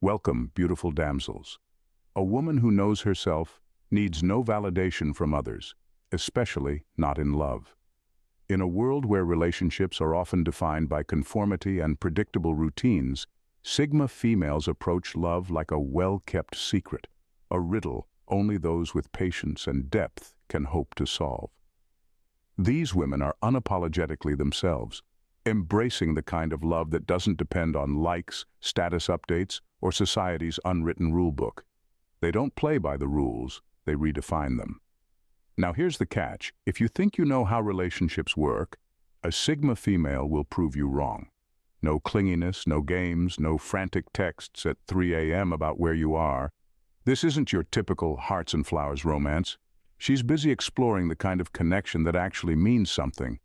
Welcome, beautiful damsels. A woman who knows herself needs no validation from others, especially not in love. In a world where relationships are often defined by conformity and predictable routines, Sigma females approach love like a well-kept secret, a riddle only those with patience and depth can hope to solve. These women are unapologetically themselves, embracing the kind of love that doesn't depend on likes, status updates, or society's unwritten rulebook. They don't play by the rules, they redefine them. Now here's the catch. If you think you know how relationships work, a Sigma female will prove you wrong. No clinginess, no games, no frantic texts at 3 a.m. about where you are. This isn't your typical hearts and flowers romance. She's busy exploring the kind of connection that actually means something.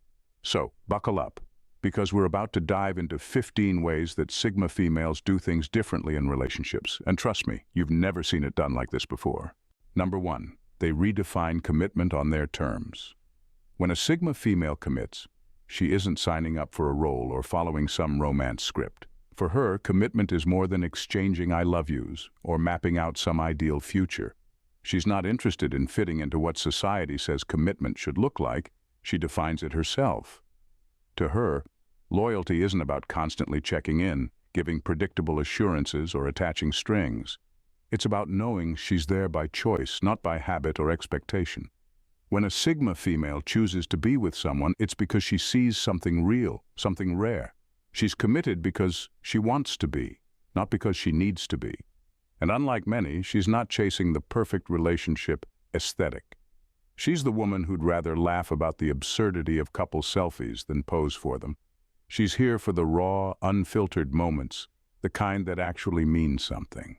So, buckle up, because we're about to dive into 15 ways that Sigma females do things differently in relationships. And trust me, you've never seen it done like this before. Number 1, they redefine commitment on their terms. When a Sigma female commits, she isn't signing up for a role or following some romance script. For her, commitment is more than exchanging I love yous or mapping out some ideal future. She's not interested in fitting into what society says commitment should look like. She defines it herself. To her, loyalty isn't about constantly checking in, giving predictable assurances, or attaching strings. It's about knowing she's there by choice, not by habit or expectation. When a Sigma female chooses to be with someone, it's because she sees something real, something rare. She's committed because she wants to be, not because she needs to be. And unlike many, she's not chasing the perfect relationship aesthetic. She's the woman who'd rather laugh about the absurdity of couple selfies than pose for them. She's here for the raw, unfiltered moments, the kind that actually mean something.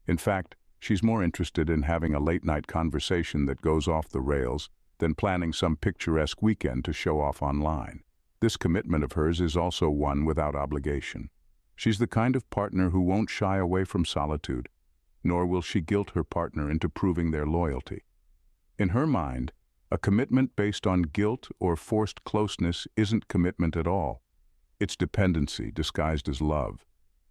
In fact, she's more interested in having a late-night conversation that goes off the rails than planning some picturesque weekend to show off online. This commitment of hers is also one without obligation. She's the kind of partner who won't shy away from solitude, nor will she guilt her partner into proving their loyalty. In her mind, a commitment based on guilt or forced closeness isn't commitment at all. It's dependency disguised as love.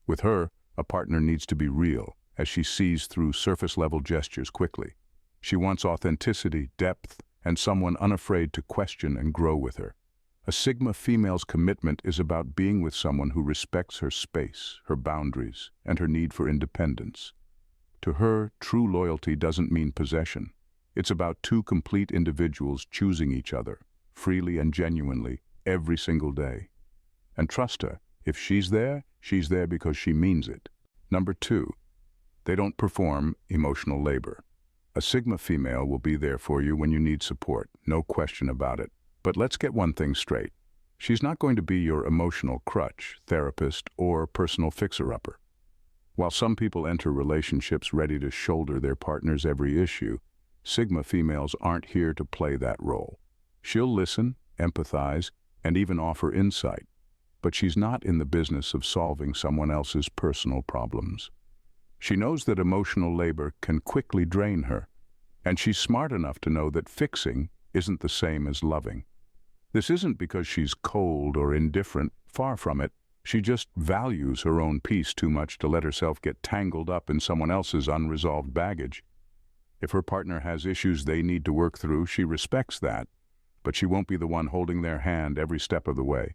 With her, a partner needs to be real, as she sees through surface-level gestures quickly. She wants authenticity, depth, and someone unafraid to question and grow with her. A Sigma female's commitment is about being with someone who respects her space, her boundaries, and her need for independence. To her, true loyalty doesn't mean possession. It's about two complete individuals choosing each other, freely and genuinely, every single day. And trust her, if she's there because she means it. Number 2, they don't perform emotional labor. A Sigma female will be there for you when you need support, no question about it. But let's get one thing straight. She's not going to be your emotional crutch, therapist, or personal fixer-upper. While some people enter relationships ready to shoulder their partner's every issue, Sigma females aren't here to play that role. She'll listen, empathize, and even offer insight. But she's not in the business of solving someone else's personal problems. She knows that emotional labor can quickly drain her, and she's smart enough to know that fixing isn't the same as loving. This isn't because she's cold or indifferent, far from it. She just values her own peace too much to let herself get tangled up in someone else's unresolved baggage. If her partner has issues they need to work through, she respects that, but she won't be the one holding their hand every step of the way.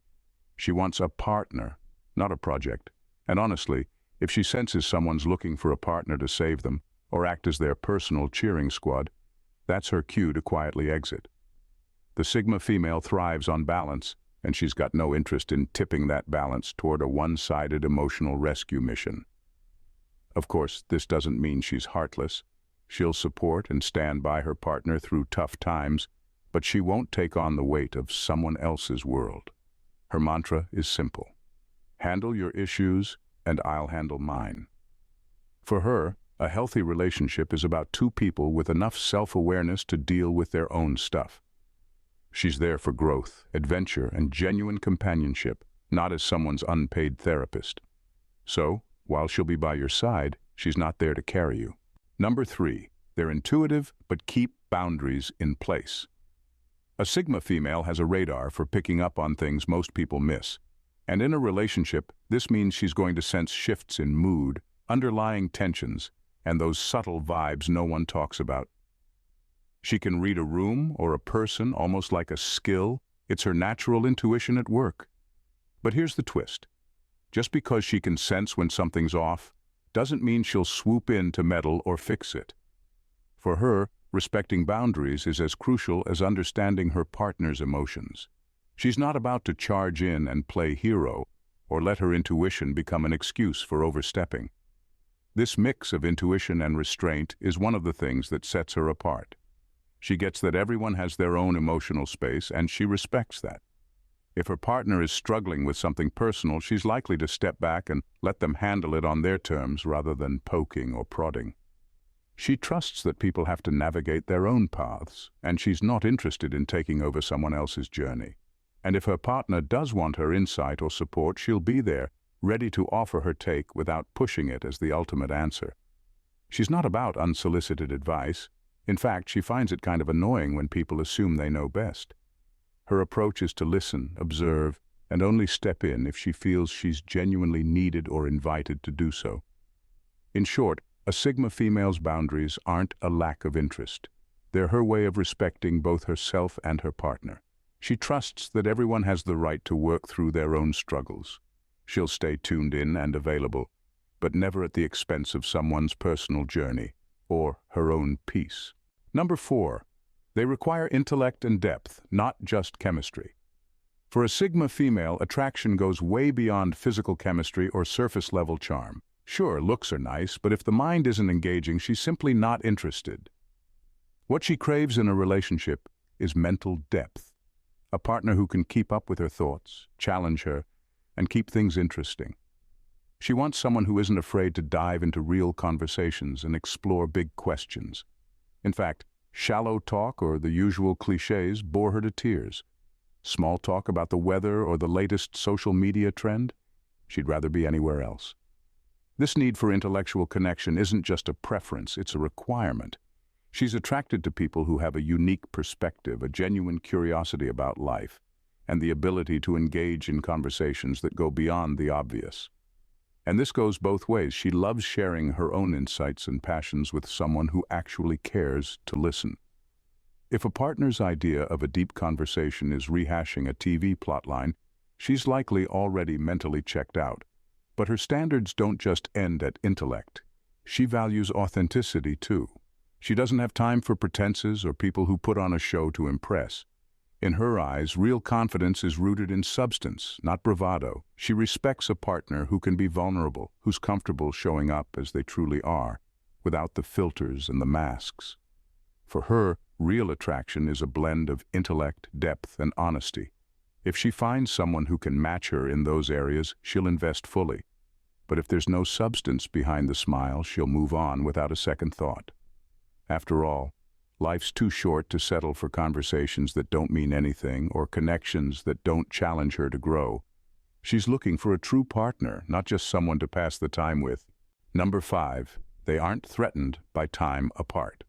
She wants a partner, not a project. And honestly, if she senses someone's looking for a partner to save them or act as their personal cheering squad, that's her cue to quietly exit. The Sigma female thrives on balance, and she's got no interest in tipping that balance toward a one-sided emotional rescue mission. Of course, this doesn't mean she's heartless. She'll support and stand by her partner through tough times, but she won't take on the weight of someone else's world. Her mantra is simple. Handle your issues, and I'll handle mine. For her, a healthy relationship is about two people with enough self-awareness to deal with their own stuff. She's there for growth, adventure, and genuine companionship, not as someone's unpaid therapist. So, while she'll be by your side, she's not there to carry you. Number 3, they're intuitive but keep boundaries in place. A Sigma female has a radar for picking up on things most people miss. And in a relationship, this means she's going to sense shifts in mood, underlying tensions, and those subtle vibes no one talks about. She can read a room or a person almost like a skill. It's her natural intuition at work. But here's the twist. Just because she can sense when something's off, doesn't mean she'll swoop in to meddle or fix it. For her, respecting boundaries is as crucial as understanding her partner's emotions. She's not about to charge in and play hero, or let her intuition become an excuse for overstepping. This mix of intuition and restraint is one of the things that sets her apart. She gets that everyone has their own emotional space, and she respects that. If her partner is struggling with something personal, she's likely to step back and let them handle it on their terms rather than poking or prodding. She trusts that people have to navigate their own paths, and she's not interested in taking over someone else's journey. And if her partner does want her insight or support, she'll be there, ready to offer her take without pushing it as the ultimate answer. She's not about unsolicited advice. In fact, she finds it kind of annoying when people assume they know best. Her approach is to listen, observe, and only step in if she feels she's genuinely needed or invited to do so. In short, a Sigma female's boundaries aren't a lack of interest. They're her way of respecting both herself and her partner. She trusts that everyone has the right to work through their own struggles. She'll stay tuned in and available, but never at the expense of someone's personal journey or her own peace. Number 4. They require intellect and depth, not just chemistry. For a Sigma female, attraction goes way beyond physical chemistry or surface-level charm. Sure, looks are nice, but if the mind isn't engaging, she's simply not interested. What she craves in a relationship is mental depth. A partner who can keep up with her thoughts, challenge her, and keep things interesting. She wants someone who isn't afraid to dive into real conversations and explore big questions. In fact, shallow talk or the usual cliches bore her to tears. Small talk about the weather or the latest social media trend? She'd rather be anywhere else. This need for intellectual connection isn't just a preference, it's a requirement. She's attracted to people who have a unique perspective, a genuine curiosity about life, and the ability to engage in conversations that go beyond the obvious. And this goes both ways. She loves sharing her own insights and passions with someone who actually cares to listen. If a partner's idea of a deep conversation is rehashing a TV plotline, she's likely already mentally checked out. But her standards don't just end at intellect. She values authenticity too. She doesn't have time for pretenses or people who put on a show to impress. In her eyes, real confidence is rooted in substance, not bravado. She respects a partner who can be vulnerable, who's comfortable showing up as they truly are, without the filters and the masks. For her, real attraction is a blend of intellect, depth, and honesty. If she finds someone who can match her in those areas, she'll invest fully. But if there's no substance behind the smile, she'll move on without a second thought. After all, life's too short to settle for conversations that don't mean anything or connections that don't challenge her to grow. She's looking for a true partner, not just someone to pass the time with. Number 5. They aren't threatened by time apart.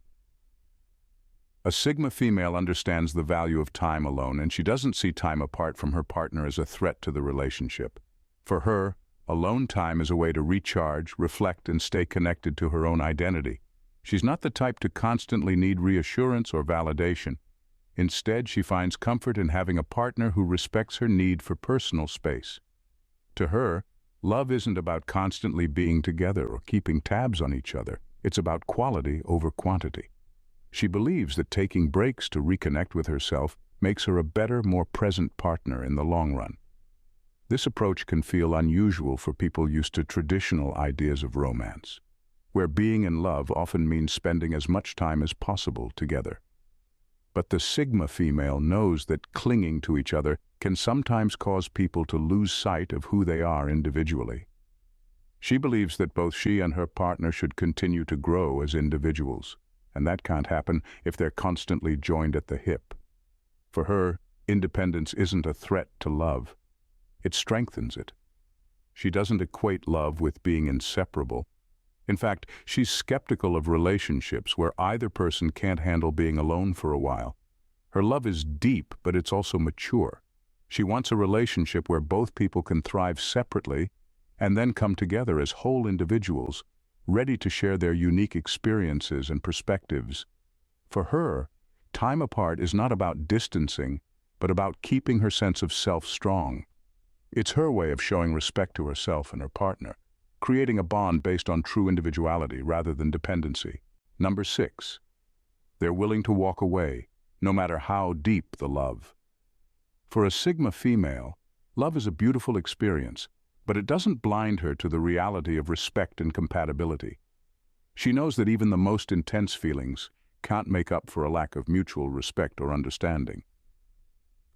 A Sigma female understands the value of time alone, and she doesn't see time apart from her partner as a threat to the relationship. For her, alone time is a way to recharge, reflect, and stay connected to her own identity. She's not the type to constantly need reassurance or validation. Instead, she finds comfort in having a partner who respects her need for personal space. To her, love isn't about constantly being together or keeping tabs on each other. It's about quality over quantity. She believes that taking breaks to reconnect with herself makes her a better, more present partner in the long run. This approach can feel unusual for people used to traditional ideas of romance, where being in love often means spending as much time as possible together. But the Sigma female knows that clinging to each other can sometimes cause people to lose sight of who they are individually. She believes that both she and her partner should continue to grow as individuals, and that can't happen if they're constantly joined at the hip. For her, independence isn't a threat to love. It strengthens it. She doesn't equate love with being inseparable. In fact, she's skeptical of relationships where either person can't handle being alone for a while. Her love is deep, but it's also mature. She wants a relationship where both people can thrive separately and then come together as whole individuals ready to share their unique experiences and perspectives. For her, time apart is not about distancing, but about keeping her sense of self strong. It's her way of showing respect to herself and her partner, creating a bond based on true individuality rather than dependency. Number 6. They're willing to walk away, no matter how deep the love. For a Sigma female, love is a beautiful experience, but it doesn't blind her to the reality of respect and compatibility. She knows that even the most intense feelings can't make up for a lack of mutual respect or understanding.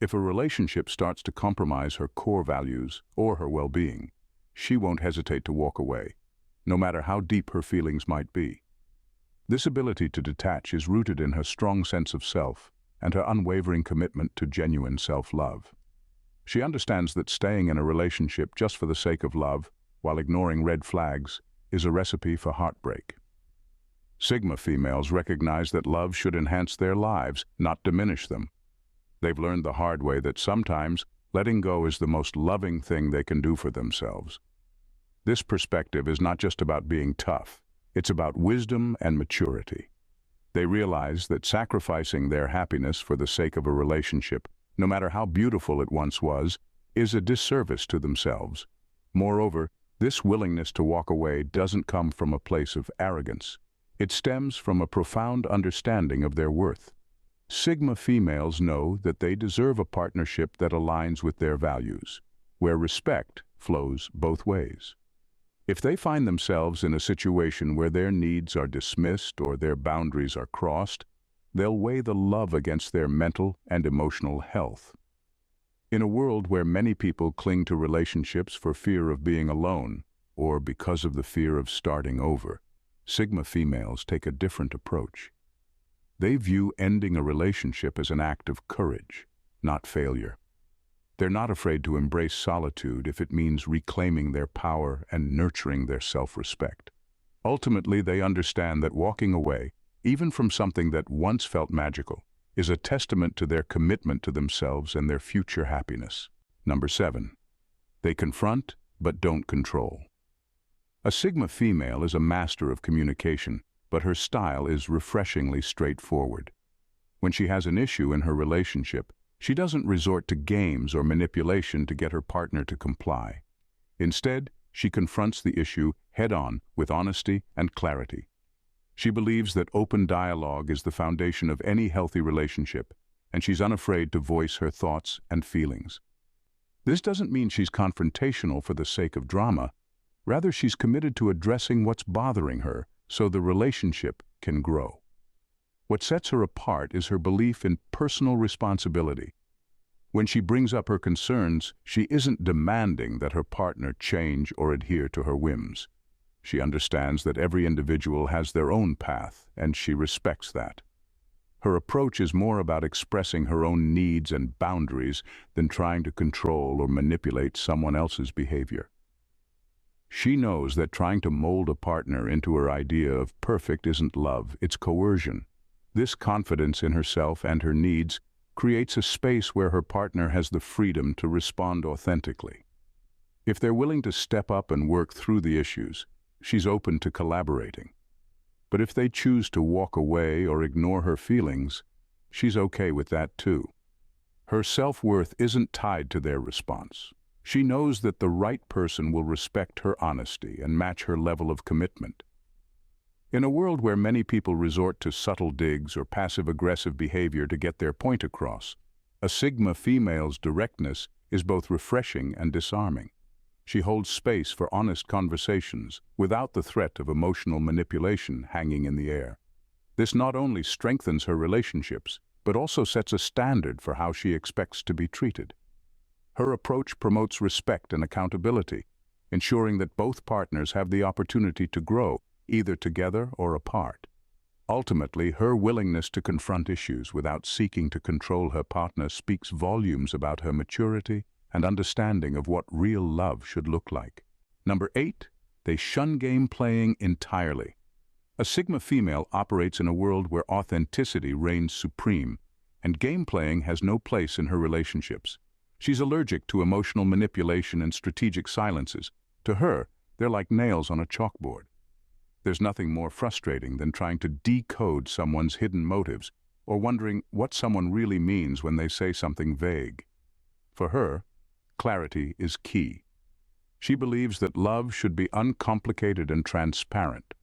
If a relationship starts to compromise her core values or her well-being, she won't hesitate to walk away, no matter how deep her feelings might be. This ability to detach is rooted in her strong sense of self and her unwavering commitment to genuine self-love. She understands that staying in a relationship just for the sake of love, while ignoring red flags, is a recipe for heartbreak. Sigma females recognize that love should enhance their lives, not diminish them. They've learned the hard way that sometimes letting go is the most loving thing they can do for themselves. This perspective is not just about being tough, it's about wisdom and maturity. They realize that sacrificing their happiness for the sake of a relationship, no matter how beautiful it once was, is a disservice to themselves. Moreover, this willingness to walk away doesn't come from a place of arrogance. It stems from a profound understanding of their worth. Sigma females know that they deserve a partnership that aligns with their values, where respect flows both ways. If they find themselves in a situation where their needs are dismissed or their boundaries are crossed, they'll weigh the love against their mental and emotional health. In a world where many people cling to relationships for fear of being alone, or because of the fear of starting over, Sigma females take a different approach. They view ending a relationship as an act of courage, not failure. They're not afraid to embrace solitude if it means reclaiming their power and nurturing their self-respect. Ultimately, they understand that walking away, even from something that once felt magical, is a testament to their commitment to themselves and their future happiness. Number 7. They confront but don't control. A Sigma female is a master of communication, but her style is refreshingly straightforward. When she has an issue in her relationship, she doesn't resort to games or manipulation to get her partner to comply. Instead, she confronts the issue head-on with honesty and clarity. She believes that open dialogue is the foundation of any healthy relationship, and she's unafraid to voice her thoughts and feelings. This doesn't mean she's confrontational for the sake of drama. Rather, she's committed to addressing what's bothering her so the relationship can grow. What sets her apart is her belief in personal responsibility. When she brings up her concerns, she isn't demanding that her partner change or adhere to her whims. She understands that every individual has their own path, and she respects that. Her approach is more about expressing her own needs and boundaries than trying to control or manipulate someone else's behavior. She knows that trying to mold a partner into her idea of perfect isn't love, it's coercion. This confidence in herself and her needs creates a space where her partner has the freedom to respond authentically. If they're willing to step up and work through the issues, she's open to collaborating. But if they choose to walk away or ignore her feelings, she's okay with that too. Her self-worth isn't tied to their response. She knows that the right person will respect her honesty and match her level of commitment. In a world where many people resort to subtle digs or passive-aggressive behavior to get their point across, a Sigma female's directness is both refreshing and disarming. She holds space for honest conversations without the threat of emotional manipulation hanging in the air. This not only strengthens her relationships, but also sets a standard for how she expects to be treated. Her approach promotes respect and accountability, ensuring that both partners have the opportunity to grow, either together or apart. Ultimately, her willingness to confront issues without seeking to control her partner speaks volumes about her maturity and understanding of what real love should look like. Number 8. They shun game playing entirely. A Sigma female operates in a world where authenticity reigns supreme, and game playing has no place in her relationships. She's allergic to emotional manipulation and strategic silences. To her, they're like nails on a chalkboard. There's nothing more frustrating than trying to decode someone's hidden motives or wondering what someone really means when they say something vague. For her, clarity is key. She believes that love should be uncomplicated and transparent,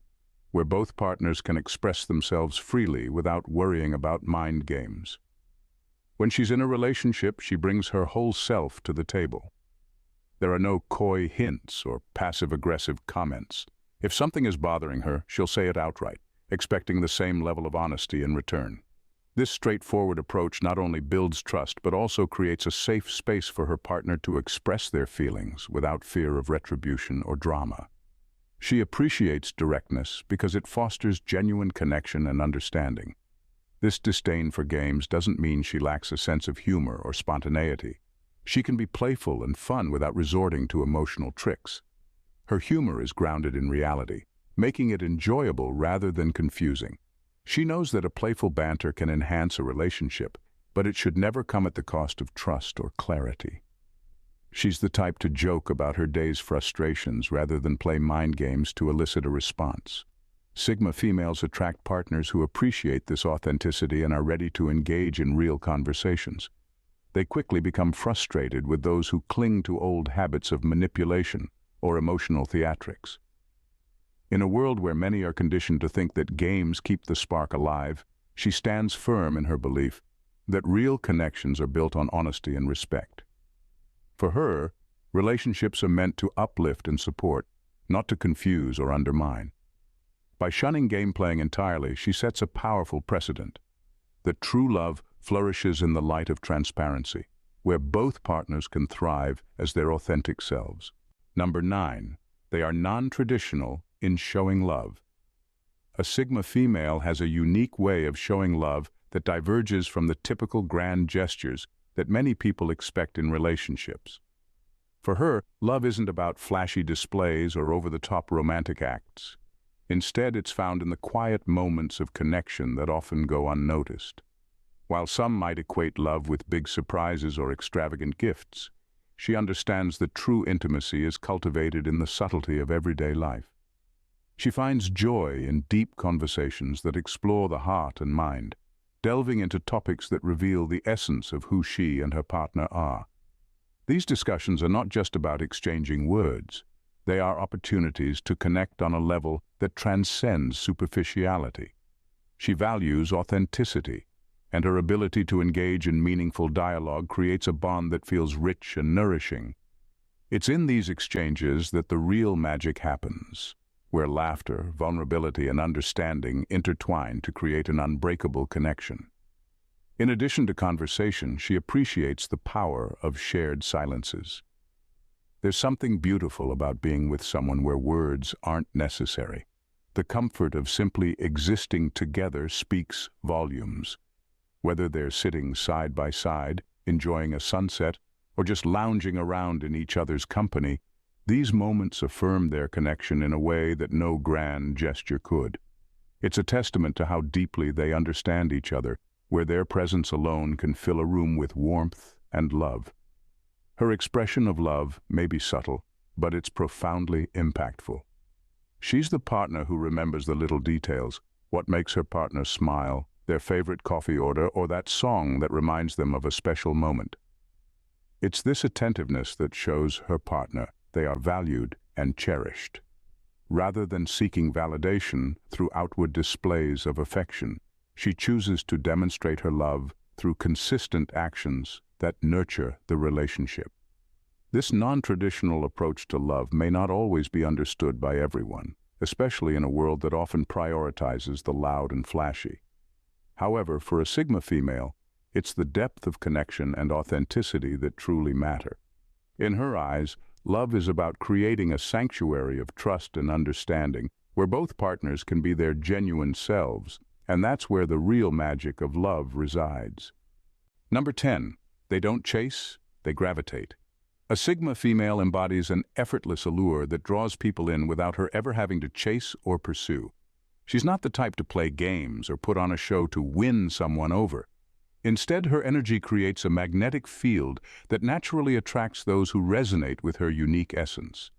where both partners can express themselves freely without worrying about mind games. When she's in a relationship, she brings her whole self to the table. There are no coy hints or passive-aggressive comments. If something is bothering her, she'll say it outright, expecting the same level of honesty in return. This straightforward approach not only builds trust, but also creates a safe space for her partner to express their feelings without fear of retribution or drama. She appreciates directness because it fosters genuine connection and understanding. This disdain for games doesn't mean she lacks a sense of humor or spontaneity. She can be playful and fun without resorting to emotional tricks. Her humor is grounded in reality, making it enjoyable rather than confusing. She knows that a playful banter can enhance a relationship, but it should never come at the cost of trust or clarity. She's the type to joke about her day's frustrations rather than play mind games to elicit a response. Sigma females attract partners who appreciate this authenticity and are ready to engage in real conversations. They quickly become frustrated with those who cling to old habits of manipulation or emotional theatrics. In a world where many are conditioned to think that games keep the spark alive, she stands firm in her belief that real connections are built on honesty and respect. For her, relationships are meant to uplift and support, not to confuse or undermine. By shunning game playing entirely, she sets a powerful precedent that true love flourishes in the light of transparency, where both partners can thrive as their authentic selves. Number 9. They are non-traditional in showing love. A Sigma female has a unique way of showing love that diverges from the typical grand gestures that many people expect in relationships. For her, love isn't about flashy displays or over-the-top romantic acts. Instead, it's found in the quiet moments of connection that often go unnoticed. While some might equate love with big surprises or extravagant gifts, she understands that true intimacy is cultivated in the subtlety of everyday life. She finds joy in deep conversations that explore the heart and mind, delving into topics that reveal the essence of who she and her partner are. These discussions are not just about exchanging words. They are opportunities to connect on a level that transcends superficiality. She values authenticity, and her ability to engage in meaningful dialogue creates a bond that feels rich and nourishing. It's in these exchanges that the real magic happens, where laughter, vulnerability, and understanding intertwine to create an unbreakable connection. In addition to conversation, she appreciates the power of shared silences. There's something beautiful about being with someone where words aren't necessary. The comfort of simply existing together speaks volumes. Whether they're sitting side by side, enjoying a sunset, or just lounging around in each other's company, these moments affirm their connection in a way that no grand gesture could. It's a testament to how deeply they understand each other, where their presence alone can fill a room with warmth and love. Her expression of love may be subtle, but it's profoundly impactful. She's the partner who remembers the little details, what makes her partner smile, their favorite coffee order, or that song that reminds them of a special moment. It's this attentiveness that shows her partner they are valued and cherished. Rather than seeking validation through outward displays of affection, she chooses to demonstrate her love through consistent actions that nurture the relationship. This non-traditional approach to love may not always be understood by everyone, especially in a world that often prioritizes the loud and flashy. However, for a Sigma female, it's the depth of connection and authenticity that truly matter. In her eyes, love is about creating a sanctuary of trust and understanding where both partners can be their genuine selves, and that's where the real magic of love resides. Number 10. They don't chase, they gravitate. A Sigma female embodies an effortless allure that draws people in without her ever having to chase or pursue. She's not the type to play games or put on a show to win someone over. Instead, her energy creates a magnetic field that naturally attracts those who resonate with her unique essence.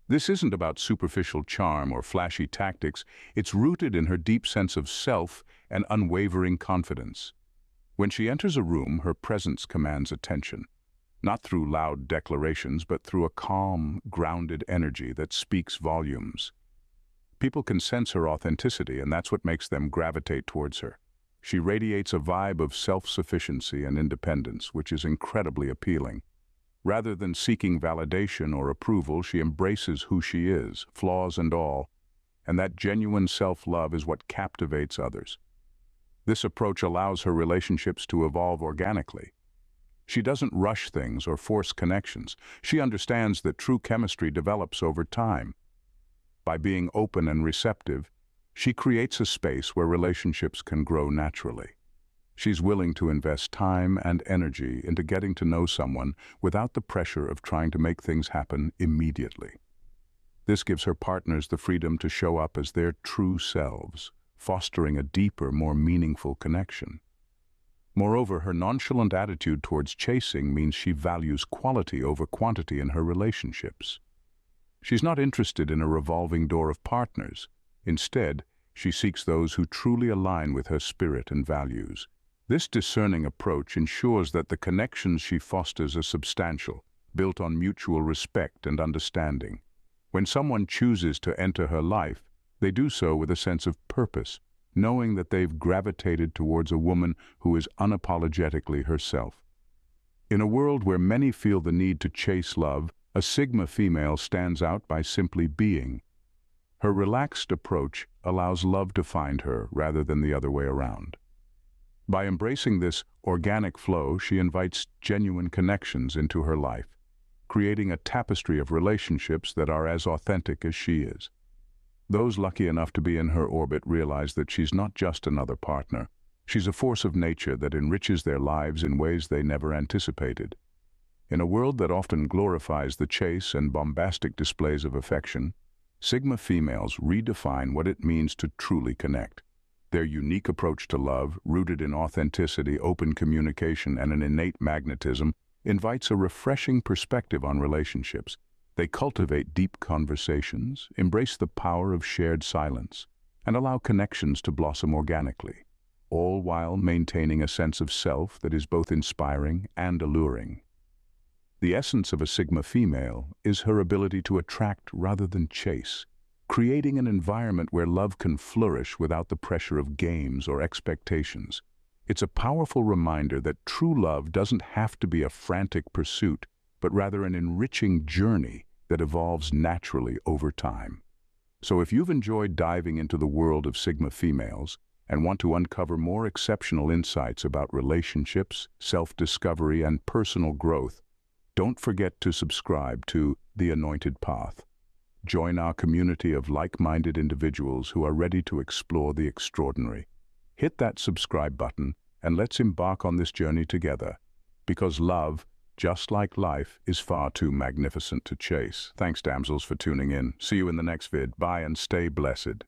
This isn't about superficial charm or flashy tactics, it's rooted in her deep sense of self and unwavering confidence. When she enters a room, her presence commands attention, not through loud declarations, but through a calm, grounded energy that speaks volumes. People can sense her authenticity, and that's what makes them gravitate towards her. She radiates a vibe of self-sufficiency and independence, which is incredibly appealing. Rather than seeking validation or approval, she embraces who she is, flaws and all, and that genuine self-love is what captivates others. This approach allows her relationships to evolve organically. She doesn't rush things or force connections. She understands that true chemistry develops over time. By being open and receptive, she creates a space where relationships can grow naturally. She's willing to invest time and energy into getting to know someone without the pressure of trying to make things happen immediately. This gives her partners the freedom to show up as their true selves, fostering a deeper, more meaningful connection. Moreover, her nonchalant attitude towards chasing means she values quality over quantity in her relationships. She's not interested in a revolving door of partners. Instead, she seeks those who truly align with her spirit and values. This discerning approach ensures that the connections she fosters are substantial, built on mutual respect and understanding. When someone chooses to enter her life, they do so with a sense of purpose, knowing that they've gravitated towards a woman who is unapologetically herself. In a world where many feel the need to chase love, a Sigma female stands out by simply being. Her relaxed approach allows love to find her rather than the other way around. By embracing this organic flow, she invites genuine connections into her life, creating a tapestry of relationships that are as authentic as she is. Those lucky enough to be in her orbit realize that she's not just another partner. She's a force of nature that enriches their lives in ways they never anticipated. In a world that often glorifies the chase and bombastic displays of affection, Sigma females redefine what it means to truly connect. Their unique approach to love, rooted in authenticity, open communication, and an innate magnetism, invites a refreshing perspective on relationships. They cultivate deep conversations, embrace the power of shared silence, and allow connections to blossom organically, all while maintaining a sense of self that is both inspiring and alluring. The essence of a Sigma female is her ability to attract rather than chase, creating an environment where love can flourish without the pressure of games or expectations. It's a powerful reminder that true love doesn't have to be a frantic pursuit, but rather an enriching journey that evolves naturally over time. So if you've enjoyed diving into the world of Sigma females and want to uncover more exceptional insights about relationships, self-discovery, and personal growth, don't forget to subscribe to The Anointed Path. Join our community of like-minded individuals who are ready to explore the extraordinary. Hit that subscribe button and let's embark on this journey together, because love, just like life, is far too magnificent to chase. Thanks, damsels, for tuning in. See you in the next vid. Bye and stay blessed.